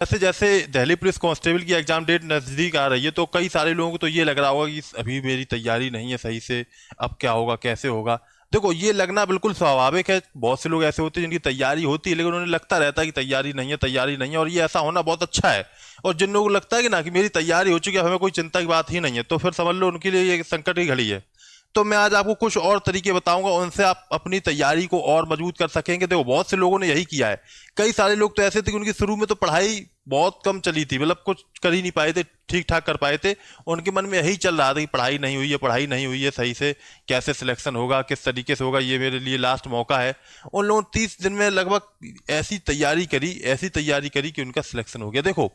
जैसे जैसे Delhi police constable की एग्जाम डेट नज़दीक आ रही है तो कई सारे लोगों को तो ये लग रहा होगा कि अभी मेरी तैयारी नहीं है सही से, अब क्या होगा कैसे होगा। देखो, ये लगना बिल्कुल स्वाभाविक है। बहुत से लोग ऐसे होते हैं जिनकी तैयारी होती है लेकिन उन्हें लगता रहता है कि तैयारी नहीं है, तैयारी नहीं है, और ये ऐसा होना बहुत अच्छा है। और जिन लोगों को लगता है कि ना कि मेरी तैयारी हो चुकी है, हमें कोई चिंता की बात ही नहीं है, तो फिर समझ लो उनके लिए ये संकट की घड़ी है। तो मैं आज आपको कुछ और तरीके बताऊंगा, उनसे आप अपनी तैयारी को और मजबूत कर सकेंगे। देखो, बहुत से लोगों ने यही किया है। कई सारे लोग तो ऐसे थे कि उनकी शुरू में तो पढ़ाई बहुत कम चली थी, मतलब कुछ कर ही नहीं पाए थे, ठीक ठाक कर पाए थे। उनके मन में यही चल रहा था कि पढ़ाई नहीं हुई है, पढ़ाई नहीं हुई है सही से, कैसे सिलेक्शन होगा, किस तरीके से होगा, ये मेरे लिए लास्ट मौका है। उन लोगों ने 30 दिन में लगभग ऐसी तैयारी करी कि उनका सिलेक्शन हो गया। देखो,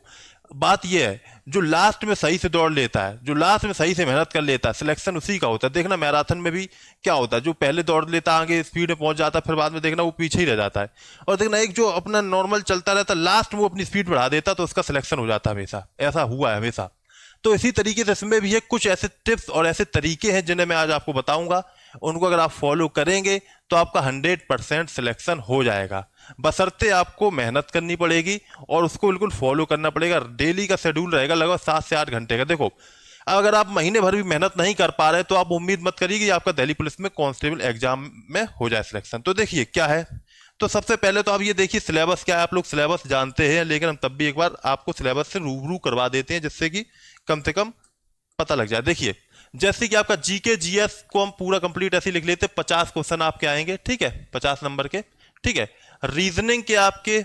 बात यह है, जो लास्ट में सही से दौड़ लेता है, जो लास्ट में सही से मेहनत कर लेता है, सिलेक्शन उसी का होता है। देखना मैराथन में भी क्या होता है, जो पहले दौड़ लेता है आगे स्पीड में पहुंच जाता है, फिर बाद में देखना वो पीछे ही रह जाता है। और देखना एक जो अपना नॉर्मल चलता रहता है, लास्ट में वो अपनी स्पीड बढ़ा देता तो उसका सिलेक्शन हो जाता है हमेशा। ऐसा हुआ है हमेशा। तो इसी तरीके से इसमें भी है, कुछ ऐसे टिप्स और ऐसे तरीके हैं जिन्हें मैं आज आपको बताऊंगा। उनको अगर आप फॉलो करेंगे तो आपका 100% सिलेक्शन हो जाएगा। बशर्ते आपको मेहनत करनी पड़ेगी और उसको बिल्कुल फॉलो करना पड़ेगा। डेली का शेड्यूल रहेगा लगभग 7 से 8 घंटे का। देखो, अगर आप महीने भर भी मेहनत नहीं कर पा रहे तो आप उम्मीद मत करिए कि आपका दिल्ली पुलिस में कांस्टेबल एग्जाम में हो जाए सिलेक्शन। तो देखिए क्या है। तो सबसे पहले तो आप ये देखिए सिलेबस क्या है। आप लोग सिलेबस जानते हैं लेकिन हम तब भी एक बार आपको सिलेबस से रूबरू करवा देते हैं, जिससे कि कम से कम पता लग जाए। देखिए, जैसे कि आपका जीके जीएस को हम पूरा कंप्लीट ऐसे लिख लेते, 50 क्वेश्चन आपके आएंगे, ठीक है, 50 नंबर के, ठीक है। रीजनिंग के आपके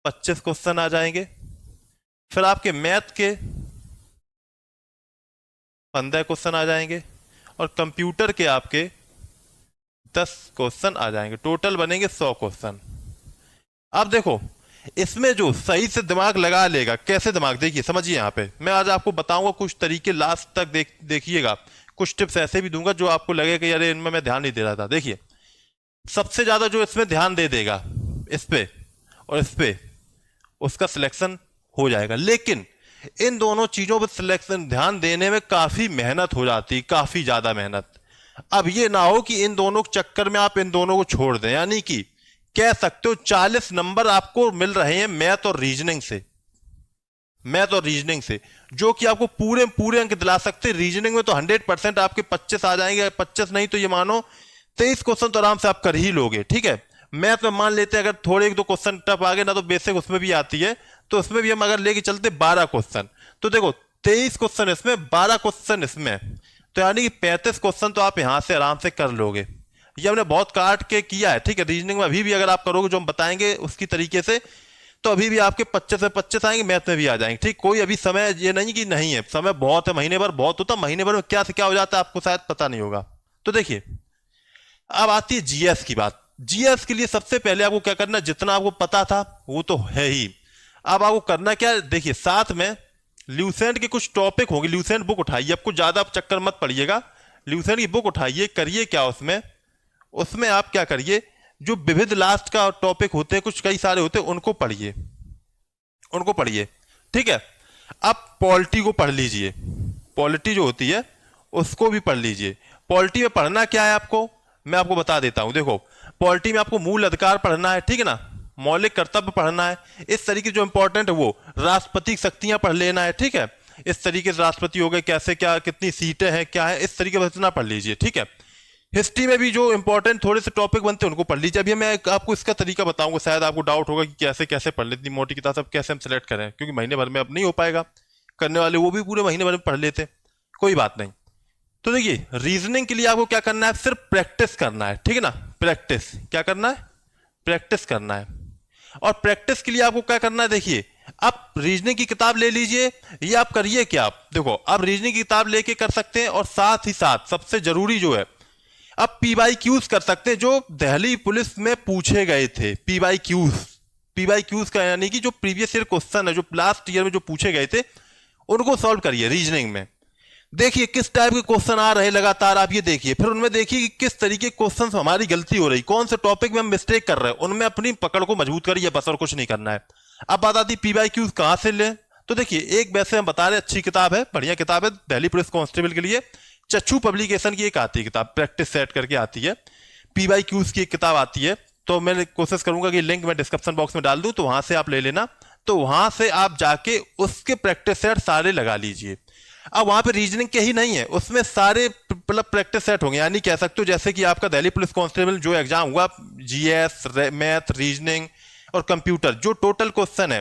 25 क्वेश्चन आ जाएंगे। फिर आपके मैथ के 15 क्वेश्चन आ जाएंगे। और कंप्यूटर के आपके 10 क्वेश्चन आ जाएंगे। टोटल बनेंगे 100 क्वेश्चन। अब देखो, इसमें जो सही से दिमाग लगा लेगा, कैसे दिमाग, देखिए समझिए, यहाँ पे मैं आज आपको बताऊंगा कुछ तरीके, लास्ट तक देखिएगा। कुछ टिप्स ऐसे भी दूंगा जो आपको लगे कि अरे इनमें मैं ध्यान नहीं दे रहा था। देखिए, सबसे ज्यादा जो इसमें ध्यान दे देगा इस पे और इस पे, उसका सिलेक्शन हो जाएगा। लेकिन इन दोनों चीजों पर सिलेक्शन ध्यान देने में काफी मेहनत हो जाती है, काफी ज्यादा मेहनत। अब ये ना हो कि इन दोनों के चक्कर में आप इन दोनों को छोड़ दें, यानी कि कह सकते हो 40 नंबर आपको मिल रहे हैं मैथ और रीजनिंग से, मैथ और रीजनिंग से, जो कि आपको पूरे पूरे अंक दिला सकते हैं। रीजनिंग में तो 100% आपके 25 आ जाएंगे, 25 नहीं तो ये मानो 23 क्वेश्चन तो आराम से आप कर ही लोगे, ठीक है। मैथ में मान लेते हैं अगर थोड़े एक दो क्वेश्चन टफ आ गए ना, तो बेसिक उसमें भी आती है, तो उसमें भी हम अगर लेके चलते 12 क्वेश्चन, तो देखो 23 क्वेश्चन इसमें, 12 क्वेश्चन इसमें, तो यानी कि 35 क्वेश्चन तो आप यहां से आराम से कर लोगे। ये हमने बहुत काट के किया है, ठीक है। रीजनिंग में अभी भी अगर आप करोगे जो हम बताएंगे उसकी तरीके से, तो अभी भी आपके 25 से 25 आएंगे, मैथ में भी आ जाएंगे, ठीक। कोई अभी समय ये नहीं कि नहीं है, समय बहुत है, महीने भर बहुत होता, महीने भर में क्या से क्या हो जाता है आपको शायद पता नहीं होगा। तो देखिए, अब आती है जीएस की बात। जीएस के लिए सबसे पहले आपको क्या करना है, जितना आपको पता था वो तो है ही, अब आपको करना क्या है, देखिए साथ में ल्यूसेंट के कुछ टॉपिक होंगे। ल्यूसेंट बुक उठाइए, आपको ज्यादा आप चक्कर मत पड़िएगा, ल्यूसेंट की बुक उठाइए। करिए क्या उसमें, उसमें आप क्या करिए, जो विविध लास्ट का टॉपिक होते हैं, कुछ कई सारे होते हैं, उनको पढ़िए, उनको पढ़िए, ठीक है। अब पॉलिटी को पढ़ लीजिए, पॉलिटी जो होती है उसको भी पढ़ लीजिए। पॉलिटी में पढ़ना क्या है आपको, मैं आपको बता देता हूं। देखो, पॉलिटी में आपको मूल अधिकार पढ़ना है, ठीक है ना, मौलिक कर्तव्य पढ़ना है, इस तरीके जो इंपॉर्टेंट है वो राष्ट्रपति शक्तियां पढ़ लेना है, ठीक है। इस तरीके से राष्ट्रपति हो गए, कैसे क्या, कितनी सीटें हैं, क्या है, इस तरीके से इतना पढ़ लीजिए, ठीक है। हिस्ट्री में भी जो इंपॉर्टेंट थोड़े से टॉपिक बनते हैं उनको पढ़ लीजिए। अभी मैं आपको इसका तरीका बताऊंगा, शायद आपको डाउट होगा कि कैसे कैसे पढ़ लेते, इतनी मोटी किताब सब कैसे हम सेलेक्ट करें, क्योंकि महीने भर में अब नहीं हो पाएगा। करने वाले वो भी पूरे महीने भर में पढ़ लेते, कोई बात नहीं। तो देखिए, रीजनिंग के लिए आपको क्या करना है, सिर्फ प्रैक्टिस करना है, ठीक है ना। प्रैक्टिस क्या करना है, प्रैक्टिस करना है। और प्रैक्टिस के लिए आपको क्या करना है, देखिए आप रीजनिंग की किताब ले लीजिए, ये आप करिए क्या, आप देखो आप रीजनिंग की किताब लेके कर सकते हैं, और साथ ही साथ सबसे जरूरी जो है, अब पीवाई क्यूज कर सकते हैं, जो दिल्ली पुलिस में पूछे गए थे। पीवाई क्यूज, पीवाई क्यूज का यानी कि जो प्रीवियस ईयर क्वेश्चन है, जो लास्ट ईयर में जो पूछे गए थे, उनको सॉल्व करिए रीजनिंग में। देखिए किस टाइप के क्वेश्चन आ रहे लगातार, आप ये देखिए, फिर उनमें देखिए कि किस तरीके के क्वेश्चन हमारी गलती हो रही, कौन से टॉपिक में हम मिस्टेक कर रहे हैं, उनमें अपनी पकड़ को मजबूत करिए, बस और कुछ नहीं करना है। अब बात आती पीवाई क्यूज कहां से लें, तो देखिए एक वैसे हम बता रहे अच्छी किताब है, बढ़िया किताब है दिल्ली पुलिस कांस्टेबल के लिए, चच्चू पब्लिकेशन की एक आती है किताब, प्रैक्टिस सेट करके आती है, पीवाई क्यूज की एक किताब आती है। तो मैं कोशिश करूंगा कि लिंक मैं डिस्क्रिप्शन बॉक्स में डाल दूं, तो वहां से आप ले लेना, तो वहां से आप जाके उसके प्रैक्टिस सेट सारे लगा लीजिए। अब वहां पे रीजनिंग के ही नहीं है, उसमें सारे मतलब प्रैक्टिस सेट होंगे, यानी कह सकते हो जैसे कि आपका दिल्ली पुलिस कांस्टेबल जो एग्जाम हुआ, जीएस, मैथ, रीजनिंग और कंप्यूटर, जो टोटल क्वेश्चन है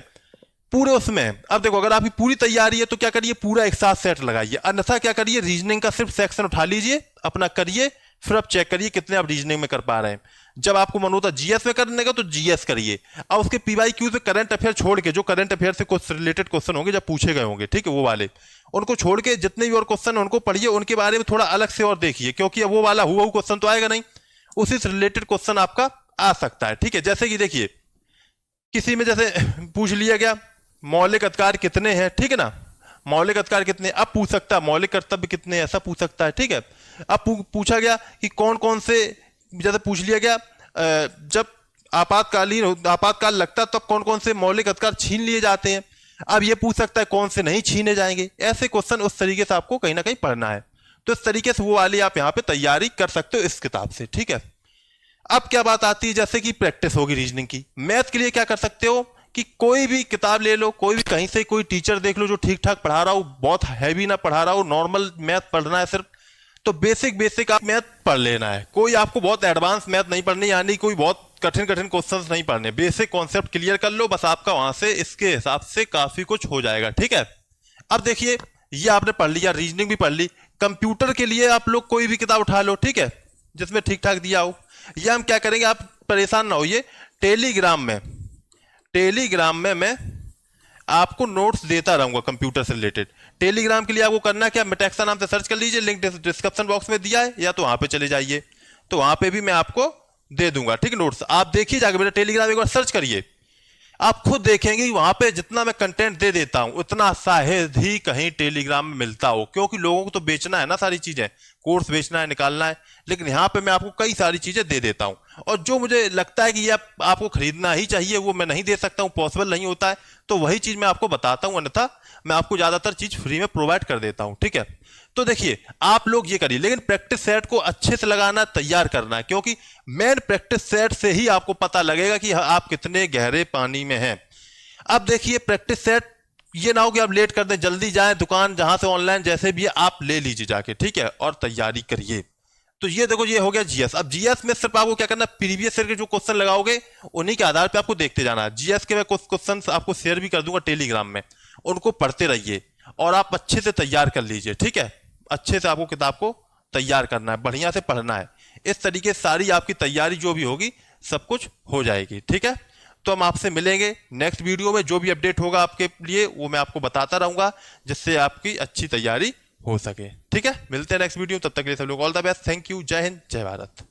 पूरे उसमें। अब देखो, अगर आपकी पूरी तैयारी है तो क्या करिए, पूरा एक साथ सेट लगाइए, अन्यथा क्या करिए, रीजनिंग का सिर्फ सेक्शन उठा लीजिए, अपना करिए, फिर आप चेक करिए कितने आप रीजनिंग में कर पा रहे हैं। जब आपको मन होता जीएस में करने का तो जीएस करिए, और उसके पीवाईक्यू से करंट अफेयर छोड़ के, जो करंट अफेयर से कुछ रिलेटेड क्वेश्चन होंगे जब पूछे गए होंगे, ठीक है, वो वाले उनको छोड़ के जितने भी और क्वेश्चन उनको पढ़िए, उनके बारे में थोड़ा अलग से और देखिए, क्योंकि अब वो वाला हुआ क्वेश्चन तो आएगा नहीं, उसी से रिलेटेड क्वेश्चन आपका आ सकता है। ठीक है, जैसे कि देखिए किसी में जैसे पूछ लिया गया मौलिक अधिकार कितने हैं, ठीक है ना, मौलिक अधिकार कितने, अब पूछ सकता है मौलिक कर्तव्य कितने, ऐसा पूछ सकता है। ठीक है, अब पूछा गया कि कौन कौन से, जैसे पूछ लिया गया जब आपातकाल लगता है तो कौन कौन से मौलिक अधिकार छीन लिए जाते हैं, अब ये पूछ सकता है कौन से नहीं छीने जाएंगे। ऐसे क्वेश्चन उस तरीके से आपको कहीं ना कहीं पढ़ना है, तो इस तरीके से वो वाली आप यहाँ पे तैयारी कर सकते हो इस किताब से। ठीक है, अब क्या बात आती है, जैसे कि प्रैक्टिस होगी रीजनिंग की, मैथ के लिए क्या कर सकते हो कि कोई भी किताब ले लो, कोई भी कहीं से कोई टीचर देख लो जो ठीक ठाक पढ़ा रहा हो, बहुत हैवी ना पढ़ा रहा हो, नॉर्मल मैथ पढ़ना है सिर्फ, तो बेसिक आप मैथ पढ़ लेना है, कोई आपको बहुत एडवांस मैथ नहीं पढ़नी, यानी कोई बहुत कठिन क्वेश्चंस नहीं पढ़ने, बेसिक कॉन्सेप्ट क्लियर कर लो बस, आपका वहां से इसके हिसाब से काफी कुछ हो जाएगा। ठीक है, अब देखिए ये आपने पढ़ लिया, रीजनिंग भी पढ़ ली, कंप्यूटर के लिए आप लोग कोई भी किताब उठा लो, ठीक है, जिसमें ठीक ठाक दिया हो। ये हम क्या करेंगे, आप परेशान ना होइए, टेलीग्राम में मैं आपको नोट्स देता रहूंगा कंप्यूटर से रिलेटेड। टेलीग्राम के लिए आपको करना क्या, मेटेक्सा नाम से सर्च कर लीजिए, लिंक डिस्क्रिप्शन बॉक्स में दिया है, या तो वहां पे चले जाइए, तो वहां पे भी मैं आपको दे दूंगा। ठीक है, नोट्स आप देखिए जाके, मेरा टेलीग्राम एक बार सर्च करिए, आप खुद देखेंगे वहां पे जितना मैं कंटेंट दे देता हूं उतना शायद ही कहीं टेलीग्राम में मिलता हो, क्योंकि लोगों को तो बेचना है ना, सारी चीजें, कोर्स बेचना है, निकालना है, लेकिन यहां पे मैं आपको कई सारी चीजें दे देता हूं, और जो मुझे लगता है कि ये आपको खरीदना ही चाहिए वो मैं नहीं दे सकता हूं, पॉसिबल नहीं होता है, तो वही चीज मैं आपको बताता हूं, अन्यथा मैं आपको ज्यादातर चीज फ्री में प्रोवाइड कर देता हूं। ठीक है, तो देखिए आप लोग ये करिए, लेकिन प्रैक्टिस सेट को अच्छे से लगाना, तैयार करना है, क्योंकि मेन प्रैक्टिस सेट से ही आपको पता लगेगा कि आप कितने गहरे पानी में हैं। अब देखिए प्रैक्टिस सेट ये ना हो कि आप लेट कर दें, जल्दी जाएं दुकान जहां से ऑनलाइन जैसे भी आप ले लीजिए जाके, ठीक है, और तैयारी करिए। तो ये देखो ये हो गया जीएस। अब जीएस में सिर्फ आपको क्या करना, प्रीवियस ईयर के जो क्वेश्चन लगाओगे उन्हीं के आधार पे आपको देखते जाना है। जीएस के मैं कुछ क्वेश्चन आपको शेयर भी कर दूंगा टेलीग्राम में, उनको पढ़ते रहिए और आप अच्छे से तैयार कर लीजिए। ठीक है, अच्छे से आपको किताब को तैयार करना है, बढ़िया से पढ़ना है, इस तरीके से सारी आपकी तैयारी जो भी होगी सब कुछ हो जाएगी। ठीक है, तो हम आपसे मिलेंगे नेक्स्ट वीडियो में, जो भी अपडेट होगा आपके लिए वो मैं आपको बताता रहूंगा, जिससे आपकी अच्छी तैयारी हो सके। ठीक है, मिलते हैं नेक्स्ट वीडियो, तब तक के लिए सब लोग all the best, thank you, जय हिंद, जय भारत।